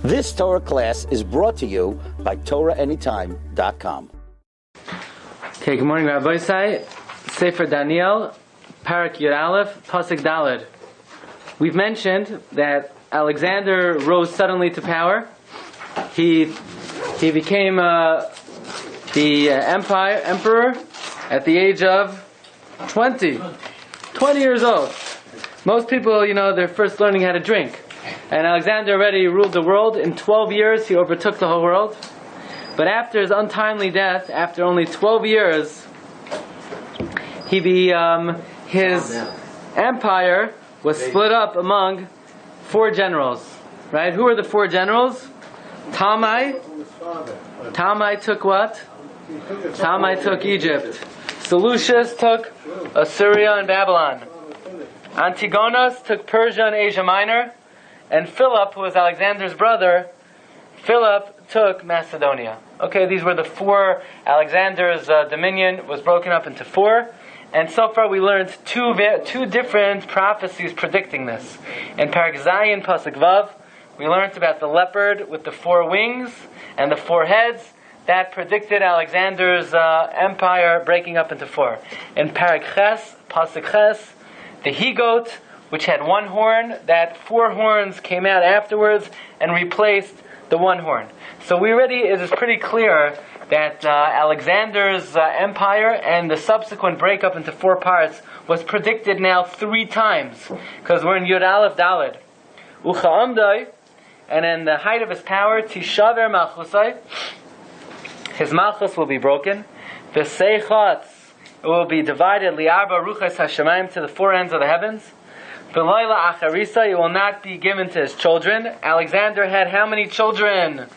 This Torah class is brought to you by TorahAnytime.com. Okay, good morning, Rabbi. Sefer Daniel, Perek Yud Aleph, Pasuk Daled. We've mentioned that Alexander rose suddenly to power. He became the emperor at the age of 20 years old. Most people, they're first learning how to drink. And Alexander already ruled the world. In 12 years, he overtook the whole world. But after his untimely death, after only 12 years, his empire was split up among 4 generals. Right? Who are the 4 generals? Tamai took what? Tamai took Egypt. Seleucus took Assyria and Babylon. Antigonus took Persia and Asia Minor. And Philip, who was Alexander's brother, Philip took Macedonia. Okay, these were the 4. Alexander's dominion was broken up into 4. And so far we learned two different prophecies predicting this. In Perek Zayin, Pasuk Vav, we learned about the leopard with the 4 wings and the 4 heads. That predicted Alexander's empire breaking up into 4. In Perek Ches, Pasuk Ches, the he-goat, which had 1 horn, that 4 horns came out afterwards and replaced the 1 horn. So it is pretty clear that Alexander's empire and the subsequent breakup into 4 parts was predicted now 3 times, because we're in Yud Aleph Daled. Ucha'amdai, and in the height of his power, Tishaver Malchusai, his Malchus will be broken. The Seichatz, it will be divided, Li'arba Ruchas Hashemayim, to the 4 ends of the heavens. V'loila Acharisa, it will not be given to his children. Alexander had how many children?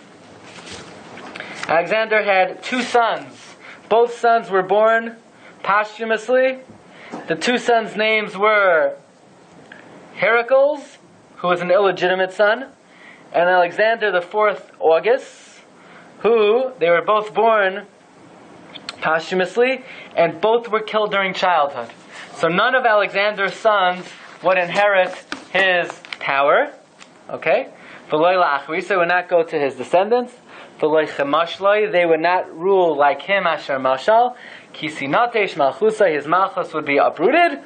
Alexander had 2 sons. Both sons were born posthumously. The 2 sons' names were Heracles, who was an illegitimate son, and Alexander the 4th August, who they were both born posthumously, and both were killed during childhood. So none of Alexander's sons would inherit his power. Okay? V'loila Acharisa would not go to his descendants. They would not rule like him, Asher Mashal. Kisinatesh Malchusa, his Malchus would be uprooted.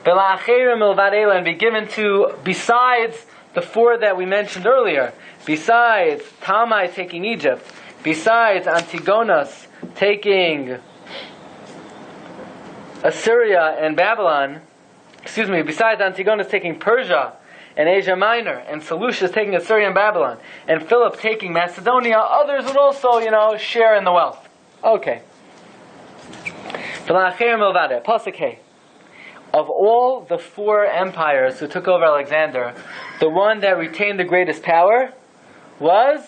And be given to, besides the 4 that we mentioned earlier, besides Tamai taking Egypt, besides Antigonus taking Assyria and Babylon, besides Antigonus taking Persia and Asia Minor, and Seleucus taking Assyria and Babylon, and Philip taking Macedonia, others would also, share in the wealth. Okay. Pasuk. Of all the 4 empires who took over Alexander, the one that retained the greatest power was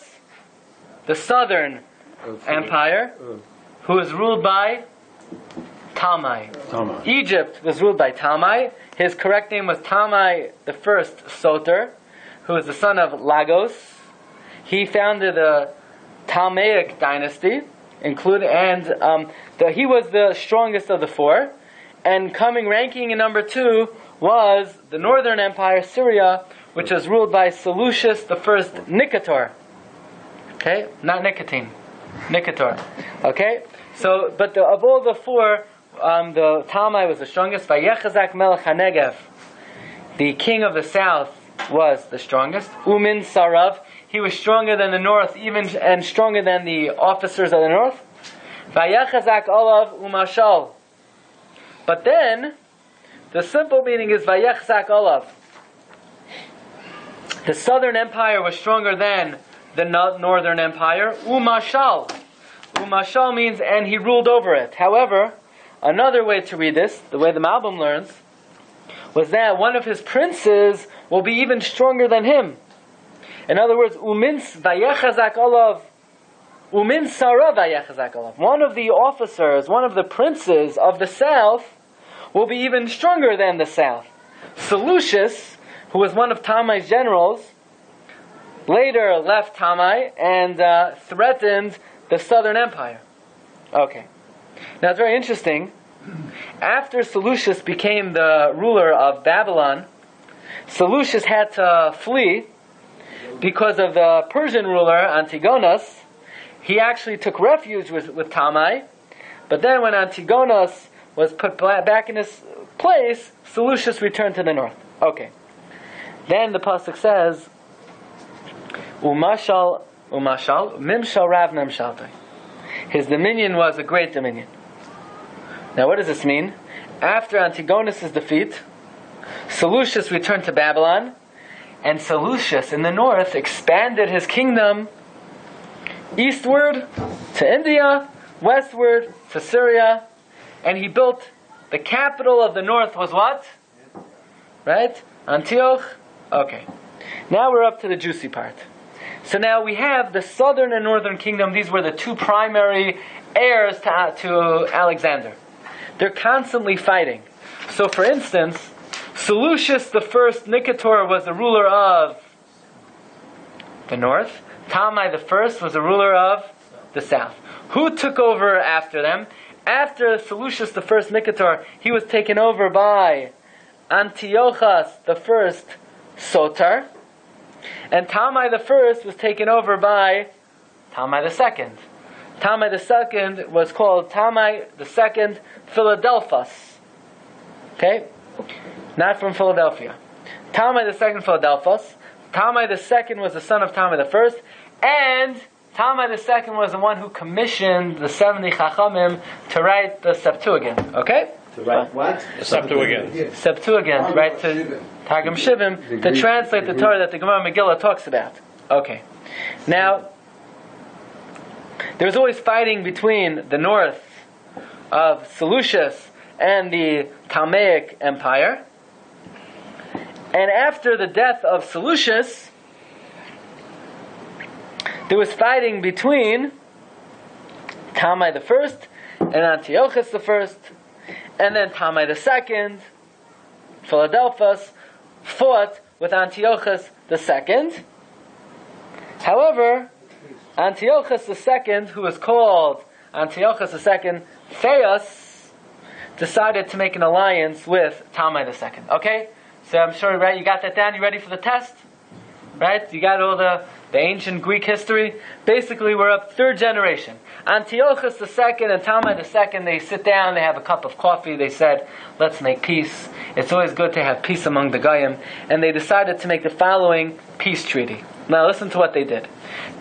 the southern empire, who was ruled by Tamai. Egypt was ruled by Tamai. His correct name was Tamai the First Soter, who was the son of Lagos. He founded the Ptolemaic dynasty, he was the strongest of the 4. And ranking in number 2 was the northern empire, Syria, which was ruled by Seleucus the First Nicator. Okay, not nicotine, Nicator. Okay, so of all the 4. The Talmai was the strongest. Vayechazak Melech HaNegev, the king of the south, was the strongest. Umin Sarav, he was stronger than the north, and stronger than the officers of the north. Vayechazak Olav Umashal. But then, the simple meaning is Vayechazak Olav. The southern empire was stronger than the northern empire. Umashal. Umashal means, and he ruled over it. However, another way to read this, the way the Malbim learns, was that one of his princes will be even stronger than him. In other words, Umin Vayechazak Olav, Umin Sara Vayechazak Olav. One of the officers, one of the princes of the south, will be even stronger than the south. Seleucus, who was one of Tamai's generals, later left Tamai and threatened the southern empire. Okay. Now it's very interesting. After Seleucus became the ruler of Babylon, Seleucus had to flee because of the Persian ruler Antigonus, he actually took refuge with Tamai. But then when Antigonus was put back in his place, Seleucus returned to the north. Okay. Then the pasuk says, Umashal, Mimshal Rav Nemshaltai. His dominion was a great dominion. Now what does this mean? After Antigonus' defeat, Seleucus returned to Babylon, and Seleucus in the north expanded his kingdom eastward to India, westward to Syria, and he built the capital of the north was what? Right? Antioch? Okay. Now we're up to the juicy part. So now we have the southern and northern kingdom. These were the two primary heirs to Alexander. They're constantly fighting. So for instance, Seleucus the first Nicator was the ruler of the north. Tamai the first was the ruler of the south. Who took over after them? After Seleucus the first Nicator, he was taken over by Antiochus the first Soter. And Tamai the first was taken over by Tamai the second. Tamai the second was called Tamai the second Philadelphus. Okay? Not from Philadelphia. Tamai the second Philadelphus. Tamai the second was the son of Tamai the first. And Tamai the second was the one who commissioned the 70 Chachamim to write the Septuagint. Okay? To write what? The Septuagint. Septuagint, right? To Targum Shivim, to translate the Torah that the Gemara Megillah talks about. Okay. Now, there was always fighting between the north of Seleucus and the Ptolemaic Empire. And after the death of Seleucus, there was fighting between Tamai the first and Antiochus the first, and then Tamai the second, Philadelphus, fought with Antiochus the second. However, Antiochus the second, who was called Antiochus the second, Theos, decided to make an alliance with Tamai the second. Okay? So I'm sure, right, you got that down? You ready for the test? Right? You got all the ancient Greek history? Basically, we're up third generation. Antiochus the second and Tamai the second, they sit down, they have a cup of coffee, they said, let's make peace. It's always good to have peace among the Goyim. And they decided to make the following peace treaty. Now listen to what they did.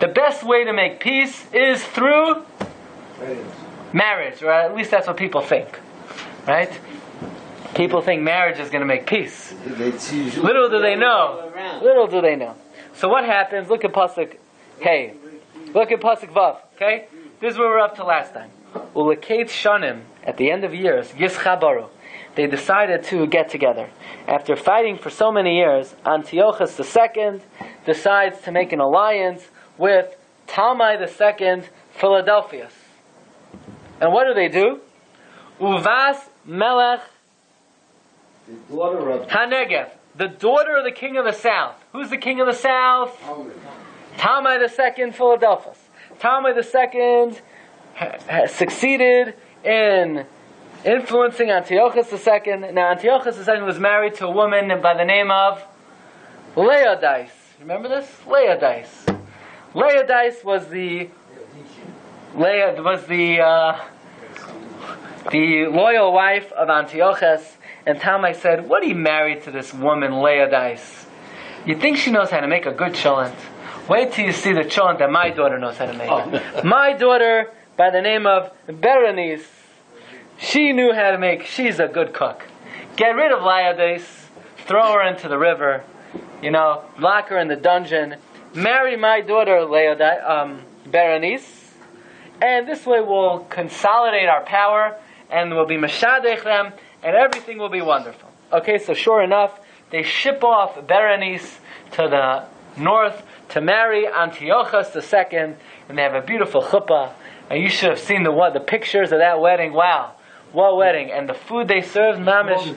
The best way to make peace is through marriage, or at least that's what people think. Right? People think marriage is going to make peace. Little do they know. Little do they know. So what happens? Look at Pasuk Hey. Look at Pasuk Vav. Okay? This is where we're up to last time. Ulekate Shanim, at the end of years, Yischabaru. They decided to get together. After fighting for so many years, Antiochus II decides to make an alliance with Tamai II, Philadelphus. And what do? Uvas Melech Hanegev, the daughter of the king of the south. Who's the king of the south? Tamai II, Philadelphus. Tamai II succeeded in influencing Antiochus II. Now Antiochus II was married to a woman by the name of Laodice. Remember this? Laodice. Laodice was the loyal wife of Antiochus. And Tamai said, what are you married to this woman, Laodice? You think she knows how to make a good cholent? Wait till you see the cholent that my daughter knows how to make. My daughter, by the name of Berenice, she knew how to make, she's a good cook. Get rid of Laodice, throw her into the river, lock her in the dungeon, marry my daughter, Berenice, and this way we'll consolidate our power, and we'll be mashadech them, and everything will be wonderful. Okay, so sure enough, they ship off Berenice to the north to marry Antiochus II, and they have a beautiful chuppah. And you should have seen the pictures of that wedding. Wow, what wedding! And the food they served, mamish,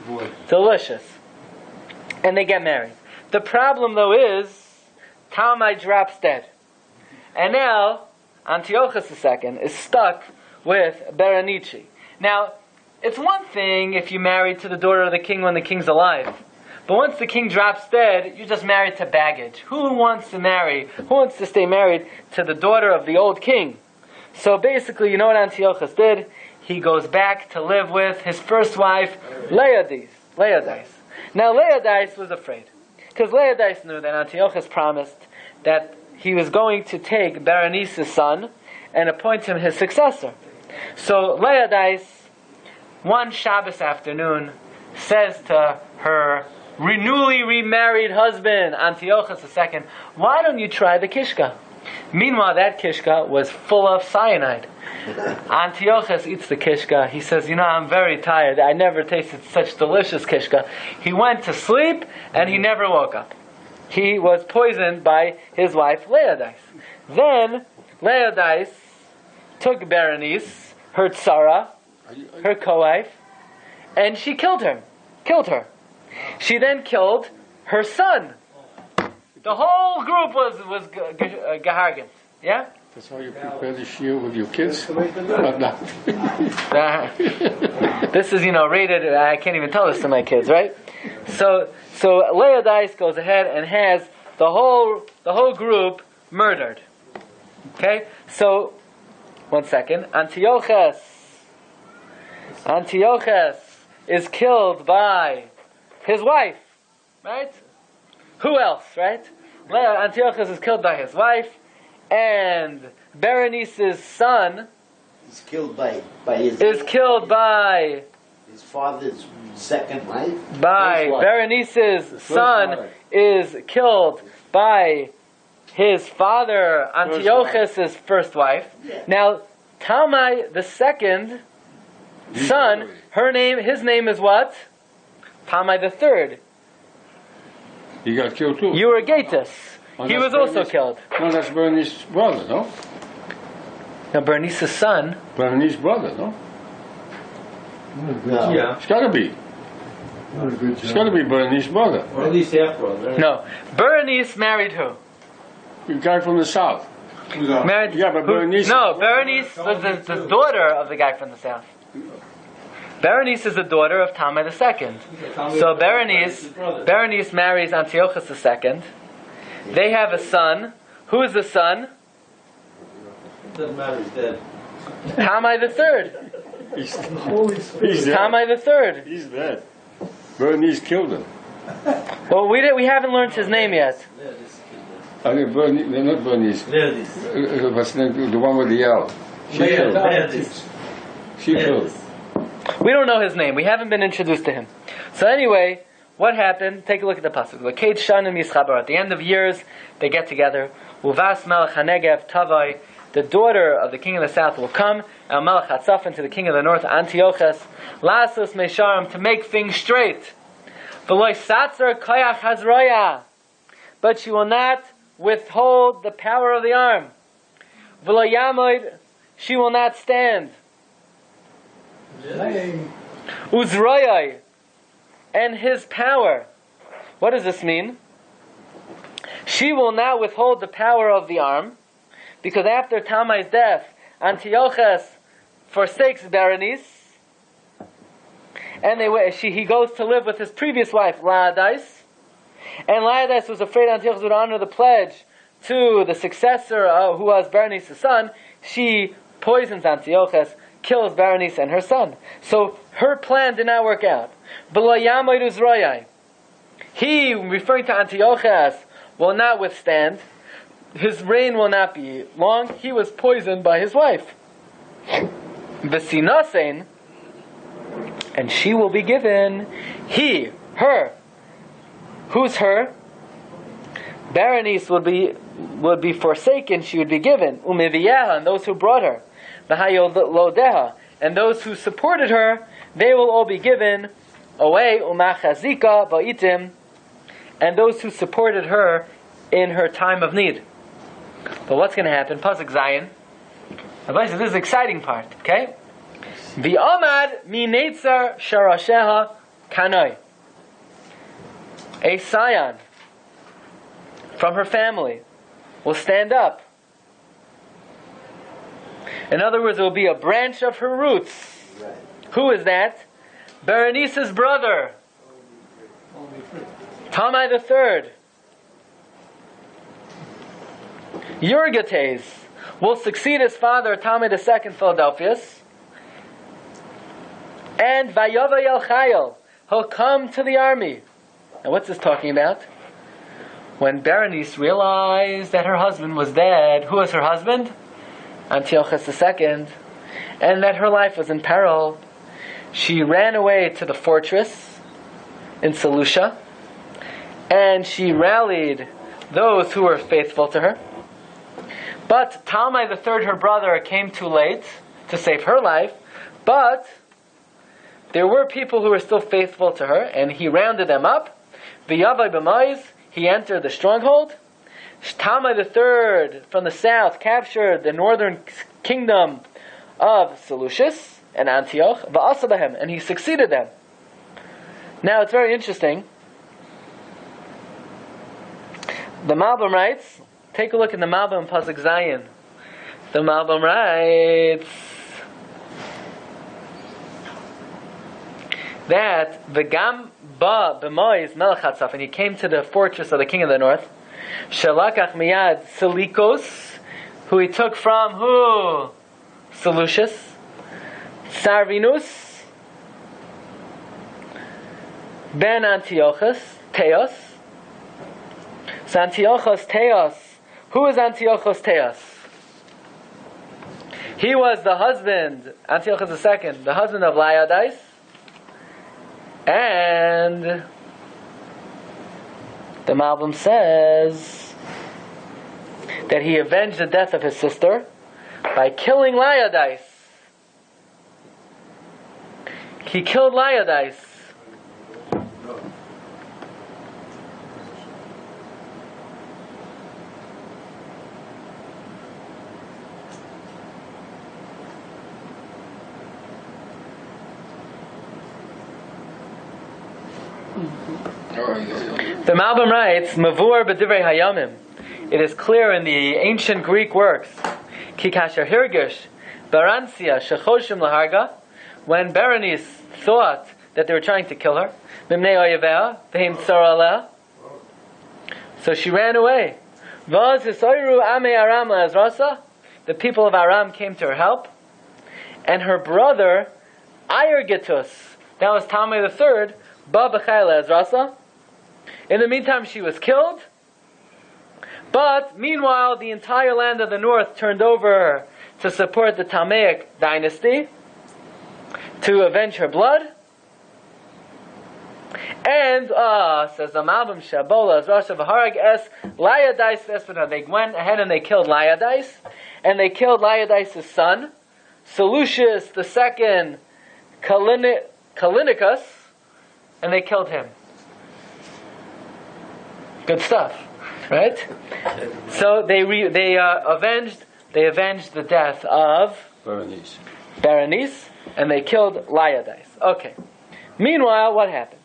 delicious. And they get married. The problem, though, is Tamai drops dead, and now Antiochus II is stuck with Berenice. Now, it's one thing if you married to the daughter of the king when the king's alive. But once the king drops dead, you're just married to baggage. Who wants to stay married to the daughter of the old king? So basically, you know what Antiochus did? He goes back to live with his first wife, Laodice. Now Laodice was afraid, because Laodice knew that Antiochus promised that he was going to take Berenice's son and appoint him his successor. So Laodice, one Shabbos afternoon, says to her newly remarried husband, Antiochus II, why don't you try the kishka? Meanwhile, that kishka was full of cyanide. Antiochus eats the kishka. He says, I'm very tired. I never tasted such delicious kishka. He went to sleep and he never woke up. He was poisoned by his wife, Laodice. Then, Laodice took Berenice, her tsara, her co-wife, and she killed her. She then killed her son. The whole group was gehargent. Yeah? That's how you prepare the shiur with your kids? This is, rated, I can't even tell this to my kids, right? So Laodice goes ahead and has the whole group murdered. Okay? So, one second. Antiochus is killed by his wife, right? Who else, right? Antiochus is killed by his wife, and Berenice's son He's killed by his father's second wife. Berenice's son is killed by his father Antiochus' first wife. Yeah. Now, Talmai, the second son, his name is what? Talmai the third. He got killed too. Euergetus. He was also killed. No, that's Berenice's brother, no? Now, Berenice's son. Berenice's brother, no? No. Yeah. It's got to be. It's got to be Berenice's brother. Or at least half brother. No. Berenice married who? The guy from the south. Married. Yeah, but Berenice. No, Berenice was the daughter of the guy from the south. Berenice is the daughter of Talmai II. So Berenice marries Antiochus II. They have a son. Who is the son? Doesn't matter, he's dead. Talmai III. He's dead. Talmai III. He's dead. Berenice killed him. Well, we haven't learned his name yet. I mean, they're not Berenice. What's the name? The one with the L. She killed him. We don't know his name. We haven't been introduced to him. So anyway, what happened? Take a look at the pasuk. At the end of years, they get together. Uvas melech hanegev tavai. The daughter of the king of the south will come. El melech hatzafin, to the king of the north, Antiochus. Lasos mesharim, to make things straight. V'loy satzer koyach hazroya. But she will not withhold the power of the arm. V'loy yamoid, she will not stand. Uzroyai, and his power. What does this mean? She will not withhold the power of the arm, because after Talmai's death, Antiochus forsakes Berenice, and he goes to live with his previous wife, Laodice, and Laodice was afraid Antiochus would honor the pledge to the successor who was Berenice's son. She poisons Antiochus, kills Berenice and her son. So her plan did not work out. He, referring to Antiochus, will not withstand. His reign will not be long. He was poisoned by his wife. V'sinasein, and she will be given. Her. Who's her? Berenice would be forsaken. She would be given. Umeviyeha, and those who brought her. V'hayolodeha, and those who supported her, they will all be given away. Umachazika ba'itim, and those who supported her in her time of need. But what's going to happen? Pasuk Zayin. Rabbi says this is the exciting part. Okay. V'amad minetzar sharasheha kanoi. A scion from her family will stand up. In other words, it will be a branch of her roots. Right. Who is that? Berenice's brother. Tamai the third, Yurgates, will succeed his father, Tamai the second, Philadelphus. And Vayava Yel Chayil, he'll come to the army. Now what's this talking about? When Berenice realized that her husband was dead, who was her husband? Antiochus II, and that her life was in peril, she ran away to the fortress in Seleucia, and she rallied those who were faithful to her. But Talmai III, her brother, came too late to save her life, but there were people who were still faithful to her, and he rounded them up. V'yavai b'mais, he entered the stronghold. Talmai III from the south captured the northern kingdom of Seleucus and Antioch, v'asabahem, and he succeeded them. Now it's very interesting. The Malbim writes, take a look in the Malbim Pasuk Zayin. The Malbim writes that V'gam ba b'mois melech Hatzaf, and he came to the fortress of the king of the north. Shalakach miyad Selikos, who he took from who? Seleucus. Sarvinus ben Antiochus Teos. So Antiochus Teos. Who is Antiochus Teos? He was the husband, Antiochus II, the husband of Laiadais, and the Malbim says that he avenged the death of his sister by killing Laiadais. He killed Laiadais. The Malbim writes, Mavur b'divrei hayamim. It is clear in the ancient Greek works, Ki kasher hirgish baransia shechoshim laharga, when Berenice thought that they were trying to kill her, mimnei oyevea v'hem tzara aleh, so she ran away. Vaz hisoyru amei Aram la'ezrasa, the people of Aram came to her help, and her brother Ayergitus, that was Talmai III, ba b'chai la'ezrasa. In the meantime, she was killed. But meanwhile, the entire land of the north turned over to support the Talmaic dynasty, to avenge her blood. And says the Malbim Shabola Azrasha V'harag es Laiadais Vespina. They went ahead and they killed Laiadais, and they killed Laiadais' son, Seleucus II Callinicus, and they killed him. Good stuff, right? So they avenged the death of Berenice, and they killed Laiadais. Okay. Meanwhile, what happened?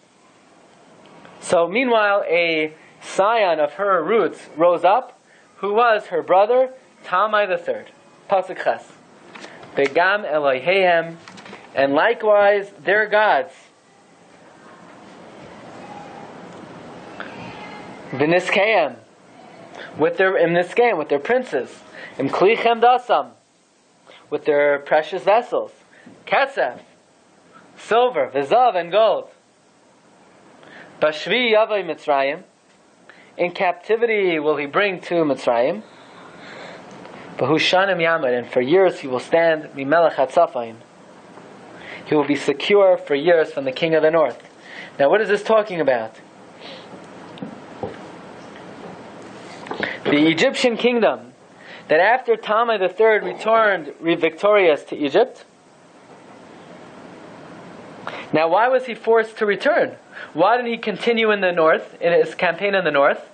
So meanwhile, a scion of her roots rose up, who was her brother Talmai III. Pasuk Ches. Begam Eloheihem, and likewise their gods. V'niskeim, with their princes. Imklichem dasam, with their precious vessels. Ketzef, silver, v'zav, and gold. Bashvi yavai Mitzrayim, in captivity will he bring to Mitzrayim. V'hushanim yamad, and for years he will stand mimelech hatzafayim. He will be secure for years from the king of the north. Now what is this talking about? The Egyptian kingdom, that after Talmai III returned victorious to Egypt. Now why was he forced to return? Why didn't he continue in the north, in his campaign in the north?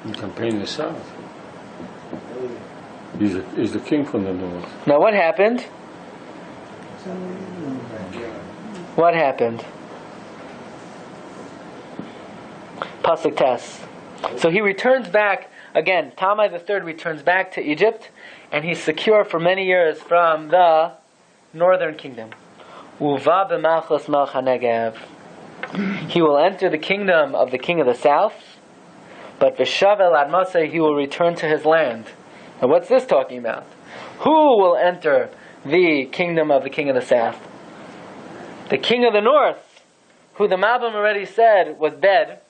He campaigned in the south. He's the king from the north. Now what happened? What happened? Pasuk Tes. So he returns back, again, Talmai III returns back to Egypt, and he's secure for many years from the northern kingdom. Uva b'malchus melech hanegev. He will enter the kingdom of the king of the south, but v'shavel admaseh, he will return to his land. And what's this talking about? Who will enter the kingdom of the king of the south? The king of the north, who the Malbim already said was dead,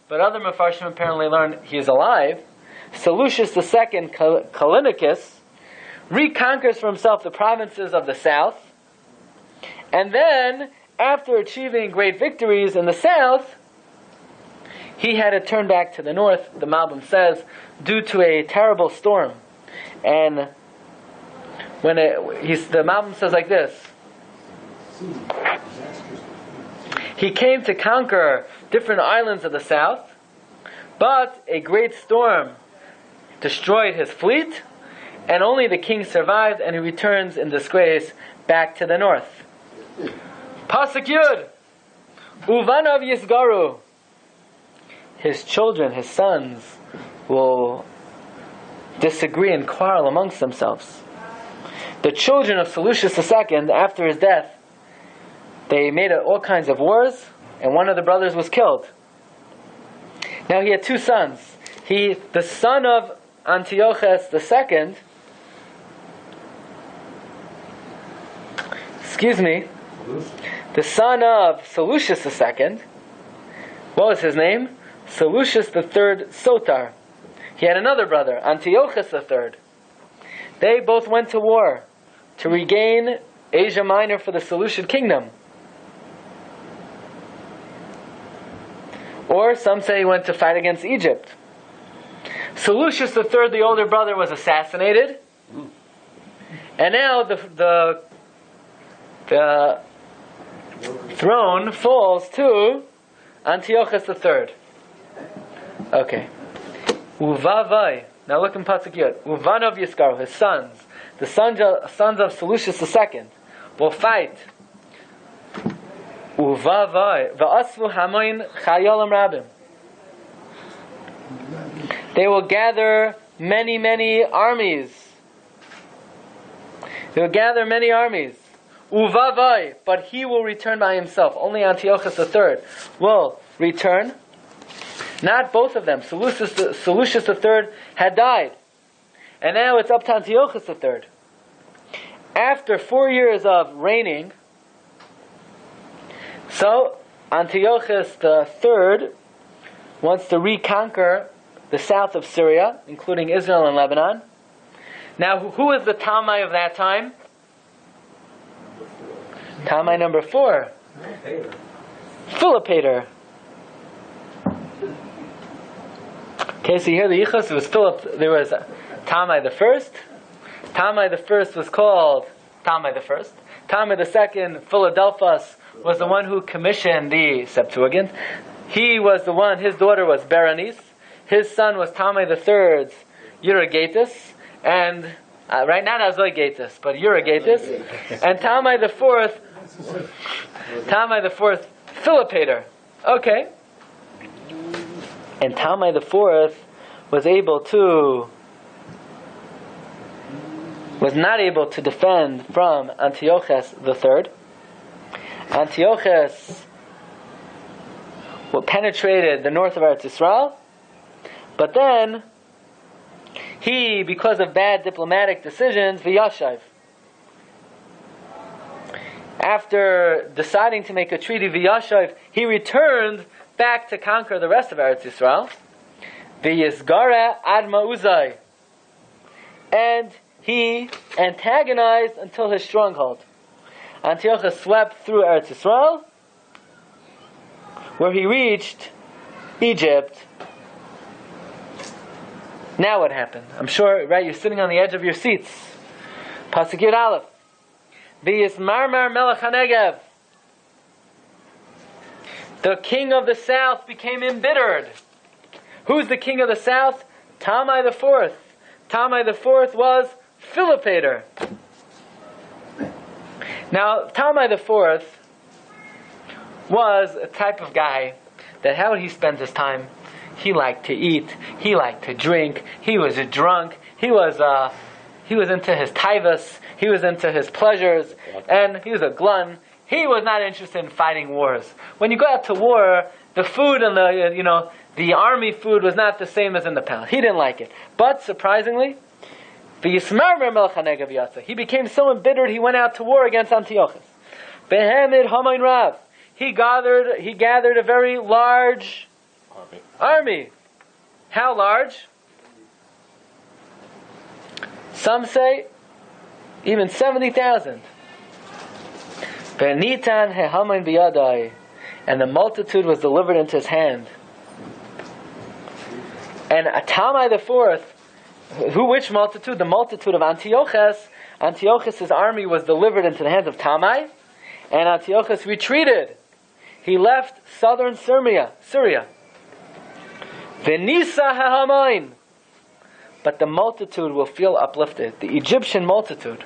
but other Mefarshim apparently learned he is alive. Seleucus II, Callinicus, reconquers for himself the provinces of the south, and then, after achieving great victories in the south, he had to turn back to the north, the Malbim says, due to a terrible storm. And when the Malbim says like this: he came to conquer different islands of the south, but a great storm destroyed his fleet, and only the king survived, and he returns in disgrace back to the north. Pasuk Yud, Uvanav Yisgaru. His children, his sons, will disagree and quarrel amongst themselves. The children of Seleucus II, after his death, they made all kinds of wars, and one of the brothers was killed. Now he had two sons. The son of Antiochus II, the son of Seleucus II, what was his name? Seleucus III Sotar. He had another brother, Antiochus III. They both went to war to regain Asia Minor for the Seleucid kingdom. Or some say he went to fight against Egypt. Seleucus III, the older brother, was assassinated, and now the throne falls to Antiochus III. Okay. Uvavai. Now look in Pasuk Yud. Uvanov Yiskar, his sons, the sons of Seleucus II, will fight. Uvavai. Va'asvu hamoin chayolam rabim. They will gather many, many armies. They will gather many armies. Uvavai. But he will return by himself. Only Antiochus III will return. Not both of them. Seleucus III had died. And now it's up to Antiochus III. After 4 years of reigning, so Antiochus III wants to reconquer the south of Syria, including Israel and Lebanon. Now, who is the Talmai of that time? Talmai number 4. Philopator. Okay, so here the Yichus, there was Talmai the first. Talmai the first was called Talmai the first. Talmai the second, Philadelphus, was the one who commissioned the Septuagint. He was the one, his daughter was Berenice. His son was Talmai the third's Euergetus. And, right now that's Euergetus, but Euergetus. And Talmai the fourth, Philopator. Okay. And Talmai the fourth was not able to defend from Antiochus the third. Antiochus penetrated the north of Eretz Yisrael, but then he, because of bad diplomatic decisions, v'yashav. After deciding to make a treaty v'yashav, he returned back to conquer the rest of Eretz Yisrael. V'yizgara ad ma'uzai. And he antagonized until his stronghold. Antiochus swept through Eretz Yisrael, where he reached Egypt. Now what happened? I'm sure, right, you're sitting on the edge of your seats. Pasuk Yud Aleph. V'yismarmar melech hanegev. The king of the south became embittered. Who's the king of the south? Talmai the fourth. Talmai the fourth was Philopator. Now, Talmai the fourth was a type of guy that how he spent his time. He liked to eat. He liked to drink. He was a drunk. He was into his taivas. He was into his pleasures, and he was a glutton. He was not interested in fighting wars. When you go out to war, the food and the army food was not the same as in the palace. He didn't like it. But surprisingly, he became so embittered he went out to war against Antiochus. He gathered a very large army. How large? Some say even 70,000. And the multitude was delivered into his hand. And Tamai the fourth, which multitude? The multitude of Antiochus. Antiochus' army was delivered into the hands of Tamai, and Antiochus retreated. He left southern Syria. Venisa ha'hamain. But the multitude will feel uplifted. The Egyptian multitude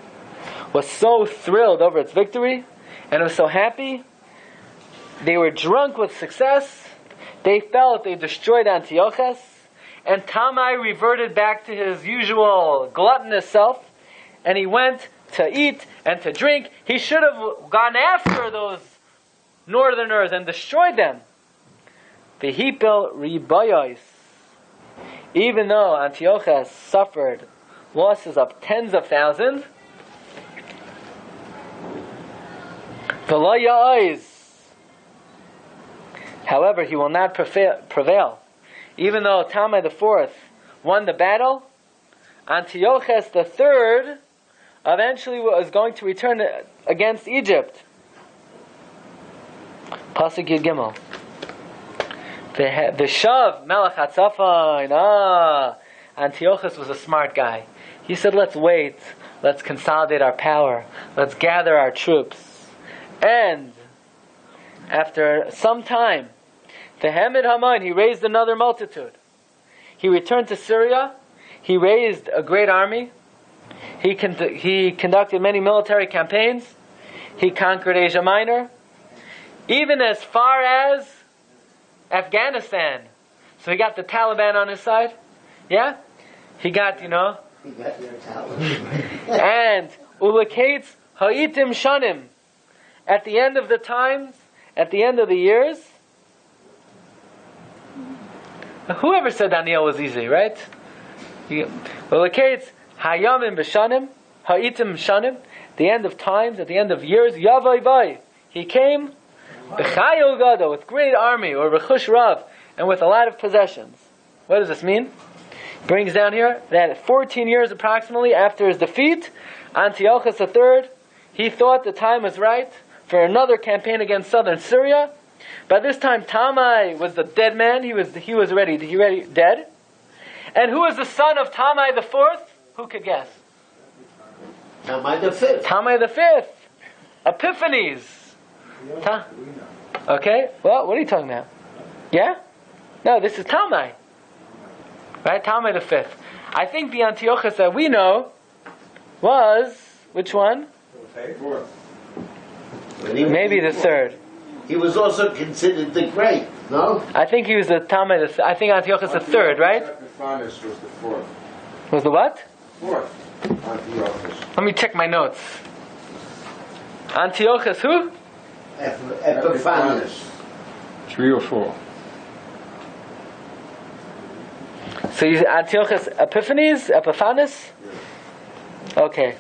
was so thrilled over its victory, and was so happy. They were drunk with success. They felt they destroyed Antiochus, and Tamai reverted back to his usual gluttonous self, and he went to eat and to drink. He should have gone after those northerners and destroyed them. Vehipel ribayos. Even though Antiochus suffered losses of tens of thousands, however, he will not prevail. Even though Tamai the fourth won the battle, Antiochus the third eventually was going to return against Egypt. Pasuk Yud Gimel. The Shav Melech Hatzafain. Antiochus was a smart guy. He said, let's wait. Let's consolidate our power. Let's gather our troops. And after some time, V'hemid Haman, he raised another multitude. He returned to Syria. He raised a great army. He conducted many military campaigns. He conquered Asia Minor, even as far as Afghanistan. So he got the Taliban on his side. Yeah? He got, He got your Taliban. And Ulakates Ha'itim Shanim. At the end of the times, at the end of the years, whoever said Daniel was easy, right? Ulakates Hayamim B'Shanim, Ha'itim Shanim. The end of times, at the end of years, Yavai Vai. He came B'Chayil Gado, with great army, or B'Chush Rav, and with a lot of possessions. What does this mean? Brings down here that 14 years approximately after his defeat, Antiochus III, he thought the time was right for another campaign against southern Syria. By this time, Tamai was the dead man. He was already dead. And who was the son of Tamai the fourth? Who could guess? Tamai the fifth. Tamai the fifth. Epiphanes. Okay. Well, what are you talking about? Yeah? No, this is Tamai. Right? Tamai the fifth. I think the Antiochus that we know was, which one? Fourth. Maybe the third. He was also considered the great, no? I think he was the Tamai I think Antiochus the third, right? Epiphanes was the fourth. Was the what? Fourth. Antiochus. Let me check my notes. Antiochus who? Epiphanes. 3 or 4. So you Antiochus Epiphanes? Epiphanes? Okay.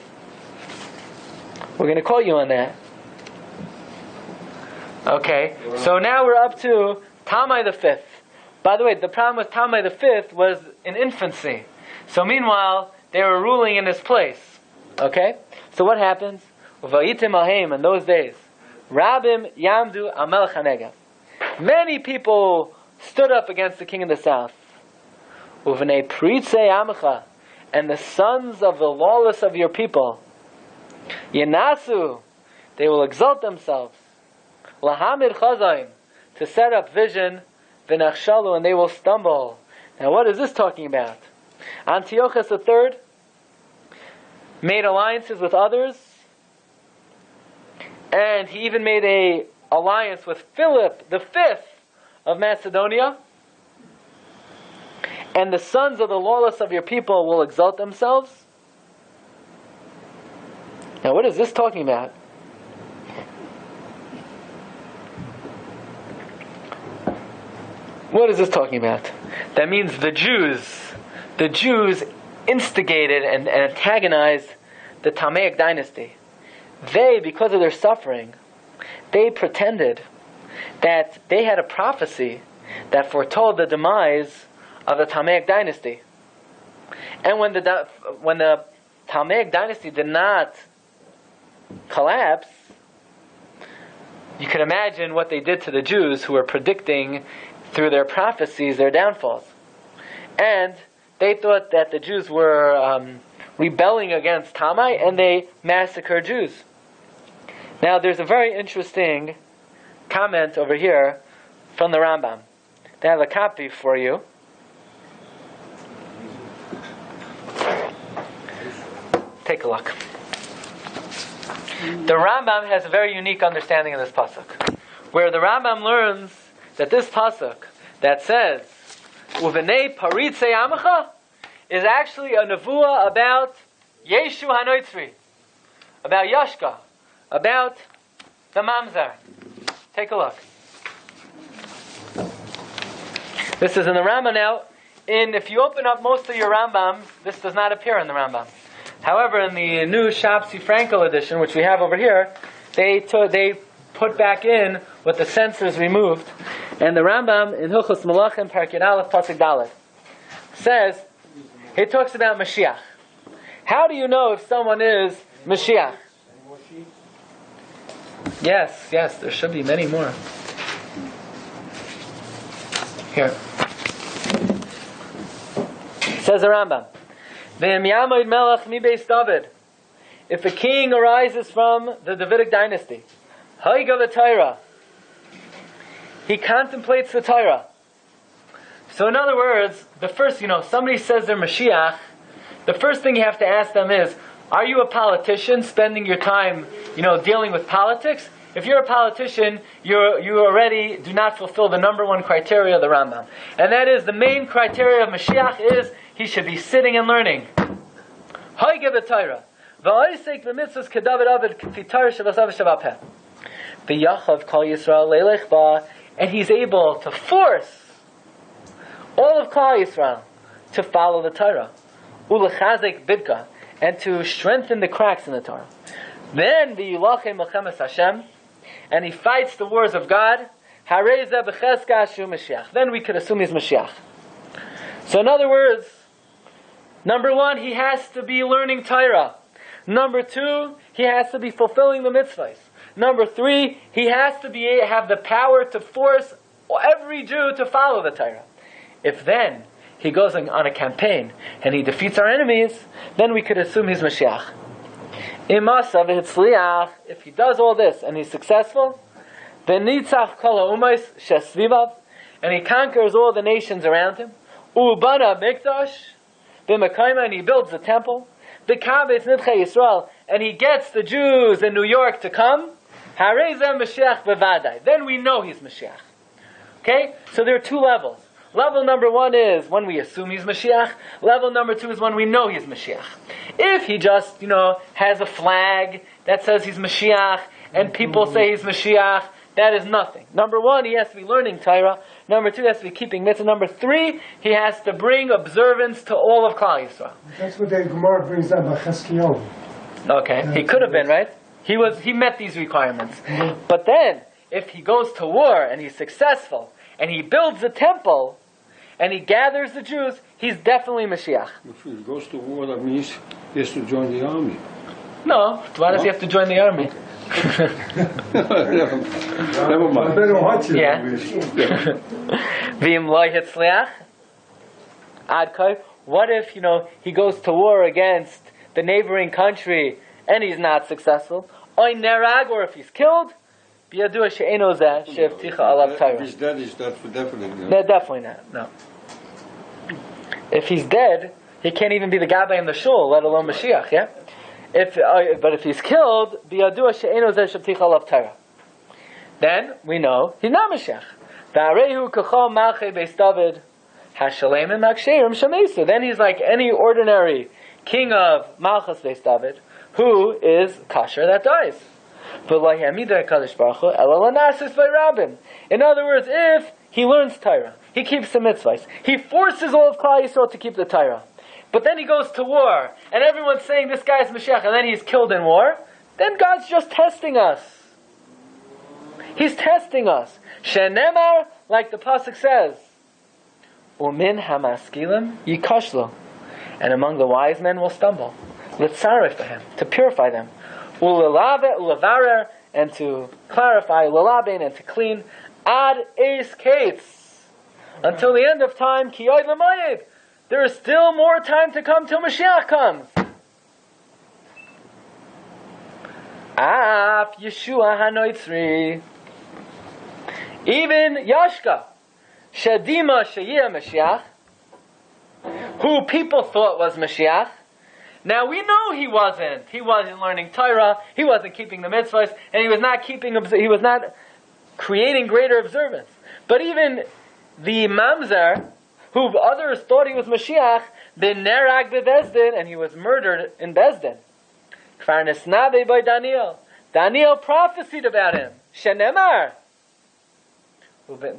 We're going to call you on that. Okay. So now we're up to Tamai the fifth. By the way, the problem with Tamai the fifth was in infancy. So meanwhile, they were ruling in his place. Okay? So what happens? Uvayitim ahem, in those days. Rabim yamdu amelech hanegev. Many people stood up against the king of the south. Uvnei pritzei amecha, and the sons of the lawless of your people. Yenasu, they will exalt themselves. Lahamid chazayin, to set up vision. V'nachshalu, and they will stumble. Now what is this talking about? Antiochus III made alliances with others, and he even made an alliance with Philip the fifth of Macedonia. And the sons of the lawless of your people will exalt themselves. Now what is this talking about? What is this talking about? That means the Jews instigated and antagonized the Tamaic dynasty. They, because of their suffering, they pretended that they had a prophecy that foretold the demise of the Tamaic dynasty. And when the Tamaic dynasty did not collapse, you can imagine what they did to the Jews who were predicting through their prophecies their downfalls. And they thought that the Jews were rebelling against Tamai, and they massacred Jews. Now there's a very interesting comment over here from the Rambam. They have a copy for you. Take a look. The Rambam has a very unique understanding of this pasuk, where the Rambam learns that this pasuk that says "Uvenei paritzei amacha" is actually a nevuah about Yeshu Hanoitzri, about Yashka, about the Mamzer. Take a look. This is in the Rambam now. If you open up most of your Rambam, this does not appear in the Rambam. However, in the new Shabsi Frankel edition, which we have over here, they put back in what the censors removed. And the Rambam in Hilchos Malachim Perek Aleph Pasuk Dalet says, he talks about Mashiach. How do you know if someone is Mashiach? Yes, there should be many more. Here. Says the Rambam, if a king arises from the Davidic dynasty, he contemplates the Torah. So in other words, the first, somebody says they're Mashiach, the first thing you have to ask them is, are you a politician spending your time, dealing with politics? If you're a politician, you already do not fulfill the number one criteria of the Rambam. And that is, the main criteria of Mashiach is, he should be sitting and learning. And he's able to force all of Klal Yisrael to follow the Torah. And to strengthen the cracks in the Torah. Then and he fights the wars of God. Then we could assume he's Mashiach. So in other words, number one, he has to be learning Torah. Number two, he has to be fulfilling the mitzvahs. Number three, he has to have the power to force every Jew to follow the Torah. If then he goes on a campaign and he defeats our enemies, then we could assume he's Mashiach. If he does all this and he's successful, then nitzach kol ha'umayis shesvivav, and he conquers all the nations around him. Ubana mikdash, and he builds the temple. B'kabetz nidchei Yisrael, and he gets the Jews in New York to come. Harezem Mashiach bevadai. Then we know he's Mashiach. Okay, so there are two levels. Level number one is when we assume he's Mashiach. Level number two is when we know he's Mashiach. If he just, has a flag that says he's Mashiach, and people say he's Mashiach, that is nothing. Number one, he has to be learning Torah. Number two, he has to be keeping mitzvah. Number three, he has to bring observance to all of Klal Yisrael. That's what the Gemara brings up by Cheskiel. Okay, he could have been, right? He met these requirements. Mm-hmm. But then, if he goes to war and he's successful, and he builds a temple, and he gathers the Jews, he's definitely Mashiach. If he goes to war, that means he has to join the army. No, why does he have to join the army? Never mind. Yeah. V'im lo yitzliach ad kai. What if, he goes to war against the neighboring country and he's not successful? Oy nerag, or if he's killed, biyadu she'eno zeh she'evticha alav Torah. If he's dead, he's dead for definitely. No, definitely not. No. If he's dead, he can't even be the gabbai in the shul, let alone Mashiach. Yeah. But if he's killed, biyadu she'eno zeh she'evticha alav Torah, then we know he's not Mashiach. V'arehu kachol malchei beis David hashalem and maksherim shamesu. Then he's like any ordinary king of Malchus beis David who is kosher that dies. In other words, if he learns Torah, He keeps the mitzvahs. He forces all of Klal Yisrael to keep the Torah. But then he goes to war, and everyone's saying this guy's Mashiach, and then he's killed in war. Then God's just testing us. He's testing us. Shenemar, like the pasuk says, Umin hamaskilim yikashlo, and among the wise men will stumble. Litzarif for him, to purify them. Ulalave ulavarer, and to clarify, ulalabein, and to clean. Ad eis kates, until the end of time. Kiyoid l'mayed, there is still more time to come till Mashiach comes. Af Yeshua hanoitzri, even Yashka, Shadima Sheyeh Mashiach, who people thought was Mashiach. Now we know he wasn't. He wasn't learning Torah. He wasn't keeping the mitzvahs, and he was not creating greater observance. But even the Mamzer, who others thought he was Mashiach, ben nerag bebezdin, and he was murdered in Bezdin. Kfar nesnabe by Daniel. Daniel prophesied about him. Shenemar.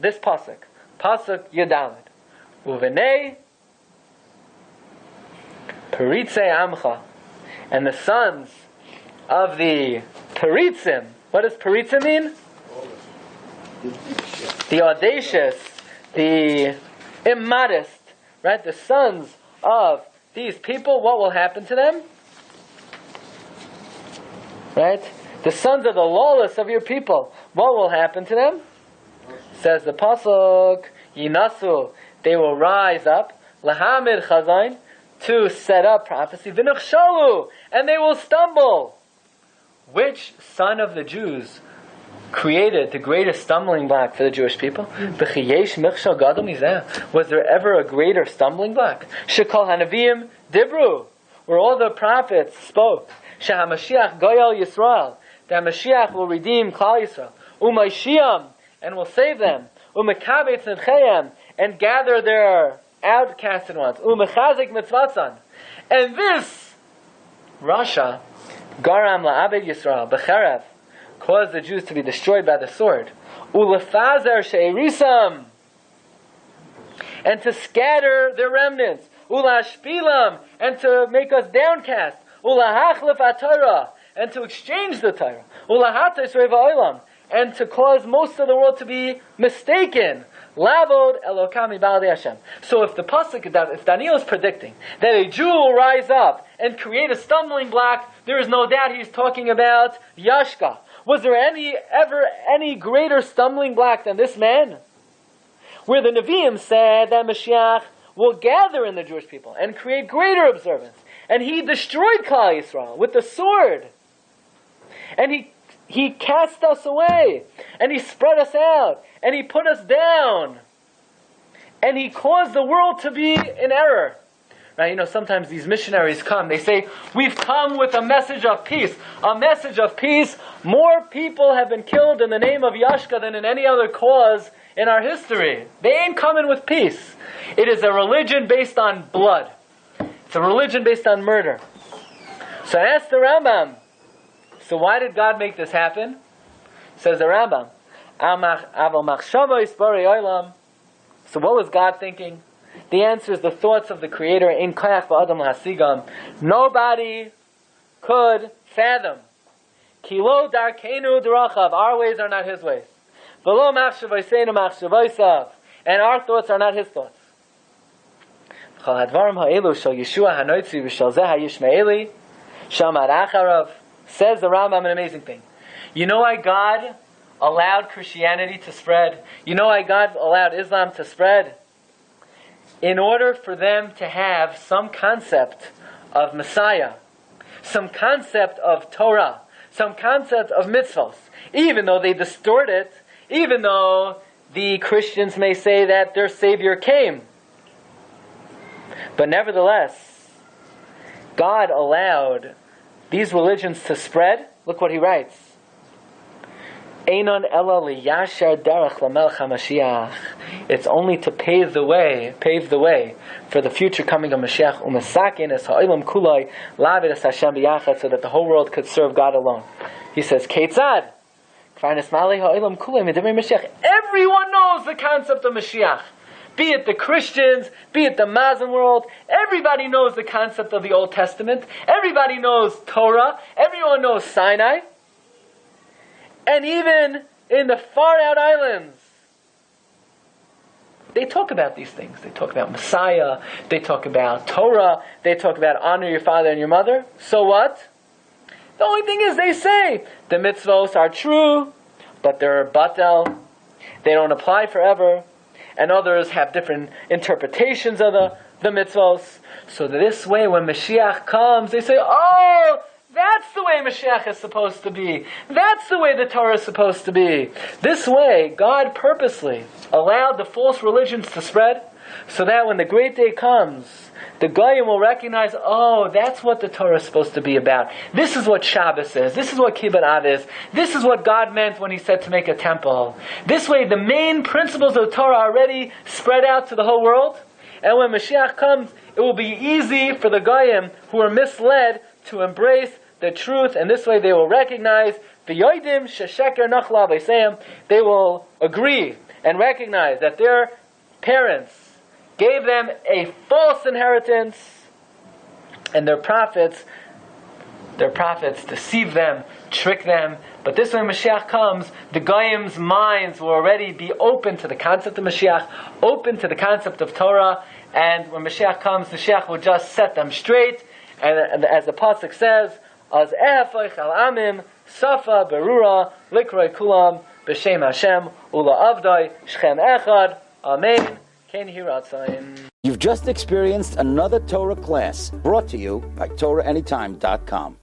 This pasuk Yudalid. Uvenei Peritzei Amcha, and the sons of the Peritzim. What does Peritzim mean? The audacious, the immodest, right? The sons of these people, what will happen to them? Right? The sons of the lawless of your people, what will happen to them? Says the pasuk, Yinasu, they will rise up, Lahamid Chazain, to set up prophecy, V'nuchshalu, and they will stumble. Which son of the Jews created the greatest stumbling block for the Jewish people? Was there ever a greater stumbling block? Shekol Hanavim Dibru, where all the prophets spoke. Shahamashiach Goyal Yisrael, that Mashiach will redeem Klal Yisrael. Umayshiyam, and will save them. Umekabetz Nedcheyam, and gather their outcasted ones. Umechazik Mitzvatzan. And this Rasha, Garam La'abed Yisrael, Becherev, caused the Jews to be destroyed by the sword. Ulefazer She'erisam, and to scatter their remnants. Ulashpilam, and to make us downcast. Ulahachlef HaTorah, and to exchange the Torah. Ulahates Reva Olam, and to cause most of the world to be mistaken. Lavod Elokami Ba'alei Hashem. So if the pasuk, if Daniel is predicting that a Jew will rise up and create a stumbling block, there is no doubt he's talking about Yashka. Was there ever any greater stumbling block than this man? Where the Nevi'im said that Mashiach will gather in the Jewish people and create greater observance. And he destroyed Klal Yisrael with the sword. And he cast us away. And he spread us out. And he put us down. And he caused the world to be in error. Right? Sometimes these missionaries come. They say, we've come with a message of peace. A message of peace. More people have been killed in the name of Yashka than in any other cause in our history. They ain't coming with peace. It is a religion based on blood. It's a religion based on murder. So ask the Rambam. So why did God make this happen? Says the Rambam. So what was God thinking? The answer is the thoughts of the Creator. In koyach ba'adam lahasigam. Nobody could fathom. Kilo darkenu derachav. Our ways are not His ways. V'lo machshavoseinu machshavosav. And our thoughts are not His thoughts. Says the Rambam an amazing thing. You know why God allowed Christianity to spread? You know why God allowed Islam to spread? In order for them to have some concept of Messiah, some concept of Torah, some concept of mitzvahs. Even though they distort it, even though the Christians may say that their Savior came. But nevertheless, God allowed these religions to spread. Look what he writes. Einon ela liyashar derech lamelech HaMashiach. It's only to pave the way for the future coming of Mashiach. Umesakin es ha'olam kulai lavid es Hashem b'yachad, so that the whole world could serve God alone. He says, Keitzad. Everyone knows the concept of Mashiach. be it the Christians, be it the Muslim world, everybody knows the concept of the Old Testament. Everybody knows Torah. Everyone knows Sinai. And even in the far out islands, they talk about these things. They talk about Messiah. They talk about Torah. They talk about honor your father and your mother. So what? The only thing is they say the mitzvos are true, but they're batel. They don't apply forever. And others have different interpretations of the mitzvos. So this way, when Mashiach comes, they say, oh, that's the way Mashiach is supposed to be. That's the way the Torah is supposed to be. This way, God purposely allowed the false religions to spread, so that when the great day comes, the Goyim will recognize, oh, that's what the Torah is supposed to be about. This is what Shabbos is. This is what Kibbutz Av is. This is what God meant when He said to make a temple. This way, the main principles of the Torah are already spread out to the whole world. And when Mashiach comes, it will be easy for the Goyim who are misled to embrace the truth. And this way, they will recognize v'yodim shesheker nachla v'seim. They will agree and recognize that their parents gave them a false inheritance, and their prophets deceive them, trick them. But this way, when Mashiach comes, the Goyim's minds will already be open to the concept of Mashiach, open to the concept of Torah, and when Mashiach comes, the Mashiach will just set them straight. And as the pasuk says, "Az ehafoich al amim safa berura likroi kulam b'shem Hashem ula avdai shchem echad amen." You've just experienced another Torah class brought to you by TorahAnytime.com.